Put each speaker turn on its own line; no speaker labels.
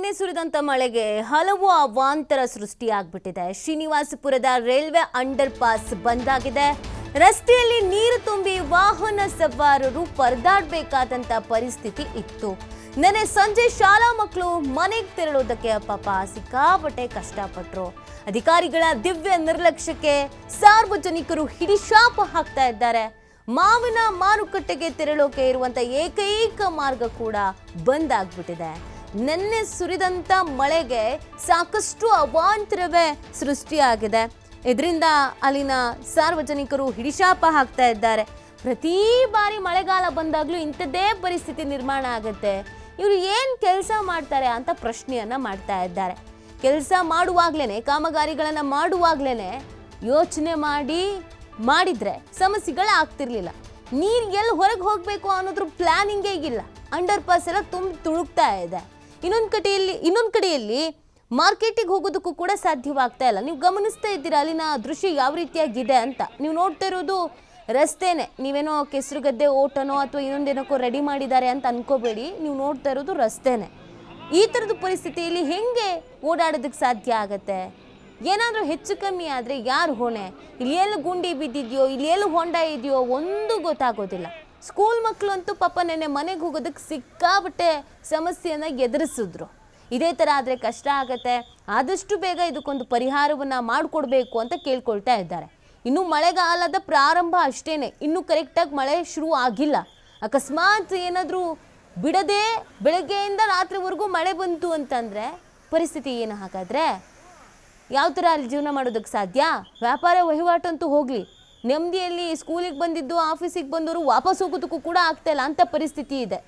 ನಿನ್ನೆ ಸುರಿದಂತ ಮಳೆಗೆ ಹಲವು ಅವಾಂತರ ಸೃಷ್ಟಿಯಾಗ್ಬಿಟ್ಟಿದೆ. ಶ್ರೀನಿವಾಸಪುರದ ರೈಲ್ವೆ ಅಂಡರ್ ಪಾಸ್ ಬಂದಾಗಿದೆ. ರಸ್ತೆಯಲ್ಲಿ ನೀರು ತುಂಬಿ ವಾಹನ ಸವಾರರು ಪರದಾಡಬೇಕಾದಂತ ಪರಿಸ್ಥಿತಿ ಇತ್ತು. ನೆನ್ನೆ ಸಂಜೆ ಶಾಲಾ ಮಕ್ಕಳು ಮನೆಗೆ ತೆರಳೋದಕ್ಕೆ ಪಾಪ ಸಿಕ್ಕಾಪಟ್ಟೆ ಕಷ್ಟಪಟ್ಟರು. ಅಧಿಕಾರಿಗಳ ದಿವ್ಯ ನಿರ್ಲಕ್ಷ್ಯಕ್ಕೆ ಸಾರ್ವಜನಿಕರು ಹಿಡಿಶಾಪ ಹಾಕ್ತಾ ಇದ್ದಾರೆ. ಮಾವಿನ ಮಾರುಕಟ್ಟೆಗೆ ತೆರಳೋಕೆ ಇರುವಂತ ಏಕೈಕ ಮಾರ್ಗ ಕೂಡ ಬಂದ್ ಆಗ್ಬಿಟ್ಟಿದೆ. ನೆನ್ನೆ ಸುರಿದಂತ ಮಳೆಗೆ ಸಾಕಷ್ಟು ಅವಾಂತರವೇ ಸೃಷ್ಟಿಯಾಗಿದೆ. ಇದರಿಂದ ಅಲ್ಲಿನ ಸಾರ್ವಜನಿಕರು ಹಿಡಿಶಾಪ ಹಾಕ್ತಾ ಇದ್ದಾರೆ. ಪ್ರತಿ ಬಾರಿ ಮಳೆಗಾಲ ಬಂದಾಗ್ಲೂ ಇಂಥದ್ದೇ ಪರಿಸ್ಥಿತಿ ನಿರ್ಮಾಣ ಆಗುತ್ತೆ. ಇವರು ಏನು ಕೆಲಸ ಮಾಡ್ತಾರೆ ಅಂತ ಪ್ರಶ್ನೆಯನ್ನ ಮಾಡ್ತಾ ಇದ್ದಾರೆ. ಕೆಲಸ ಮಾಡುವಾಗ್ಲೇನೆ, ಕಾಮಗಾರಿಗಳನ್ನ ಮಾಡುವಾಗ್ಲೇನೆ ಯೋಚನೆ ಮಾಡಿದ್ರೆ ಸಮಸ್ಯೆಗಳು ಆಗ್ತಿರ್ಲಿಲ್ಲ. ನೀರು ಎಲ್ಲಿ ಹೊರಗೆ ಹೋಗಬೇಕು ಅನ್ನೋದ್ರ ಪ್ಲಾನಿಂಗೇ ಇಲ್ಲ. ಅಂಡರ್ ಪಾಸ್ ಎಲ್ಲ ತುಳುಕ್ತಾ ಇದೆ. ಇನ್ನೊಂದು ಕಡೆಯಲ್ಲಿ ಮಾರ್ಕೆಟಿಗೆ ಹೋಗೋದಕ್ಕೂ ಕೂಡ ಸಾಧ್ಯವಾಗ್ತಾ ಇಲ್ಲ. ನೀವು ಗಮನಿಸ್ತಾ ಇದ್ದೀರಾ ಅಲ್ಲಿನ ದೃಶ್ಯ ಯಾವ ರೀತಿಯಾಗಿದೆ ಅಂತ. ನೀವು ನೋಡ್ತಾ ಇರೋದು ರಸ್ತೆನೇ. ನೀವೇನೋ ಕೆಸರುಗದ್ದೆ ಓಟನೋ ಅಥವಾ ಇನ್ನೊಂದೇನಕ್ಕೋ ರೆಡಿ ಮಾಡಿದ್ದಾರೆ ಅಂತ ಅನ್ಕೋಬೇಡಿ. ನೀವು ನೋಡ್ತಾ ಇರೋದು ರಸ್ತೆನೇ. ಈ ಥರದ ಪರಿಸ್ಥಿತಿಯಲ್ಲಿ ಹೆಂಗೆ ಓಡಾಡೋದಕ್ಕೆ ಸಾಧ್ಯ ಆಗತ್ತೆ? ಏನಾದರೂ ಹೆಚ್ಚು ಕಮ್ಮಿ ಆದರೆ ಯಾರು ಹೊಣೆ? ಇಲ್ಲಿ ಎಲ್ಲಿ ಗುಂಡಿ ಬಿದ್ದಿದೆಯೋ, ಇಲ್ಲಿ ಎಲ್ಲಿ ಹೊಂಡ ಇದೆಯೋ ಒಂದು ಗೊತ್ತಾಗೋದಿಲ್ಲ. ಸ್ಕೂಲ್ ಮಕ್ಕಳು ಅಂತೂ ಪಾಪ ನೆನ್ನೆ ಮನೆಗೆ ಹೋಗೋದಕ್ಕೆ ಸಿಕ್ಕಾಬಟ್ಟೆ ಸಮಸ್ಯೆಯನ್ನು ಎದುರಿಸಿದ್ರು. ಇದೇ ಥರ ಆದರೆ ಕಷ್ಟ ಆಗತ್ತೆ. ಆದಷ್ಟು ಬೇಗ ಇದಕ್ಕೊಂದು ಪರಿಹಾರವನ್ನು ಮಾಡಿಕೊಡ್ಬೇಕು ಅಂತ ಕೇಳ್ಕೊಳ್ತಾ ಇದ್ದಾರೆ. ಇನ್ನು ಮಳೆಗಾಲದ ಪ್ರಾರಂಭ ಅಷ್ಟೇನೆ, ಇನ್ನೂ ಕರೆಕ್ಟಾಗಿ ಮಳೆ ಶುರು ಆಗಿಲ್ಲ. ಅಕಸ್ಮಾತ್ ಏನಾದರೂ ಬಿಡದೆ ಬೆಳಗ್ಗೆಯಿಂದ ರಾತ್ರಿವರೆಗೂ ಮಳೆ ಬಂತು ಅಂತಂದರೆ ಪರಿಸ್ಥಿತಿ ಏನು? ಹಾಗಾದರೆ ಯಾವ ಥರ ಅಲ್ಲಿ ಜೀವನ ಮಾಡೋದಕ್ಕೆ ಸಾಧ್ಯ? ವ್ಯಾಪಾರ ವಹಿವಾಟಂತೂ ಹೋಗಲಿ, ನೆಮ್ಮದಿಯಲ್ಲಿ ಸ್ಕೂಲಿಗೆ ಬಂದಿದ್ದು ಆಫೀಸಿಗೆ ಬಂದವರು ವಾಪಸ್ ಹೋಗೋದಕ್ಕೂ ಕೂಡ ಆಗ್ತಾಯಿಲ್ಲ ಅಂತ ಪರಿಸ್ಥಿತಿ ಇದೆ.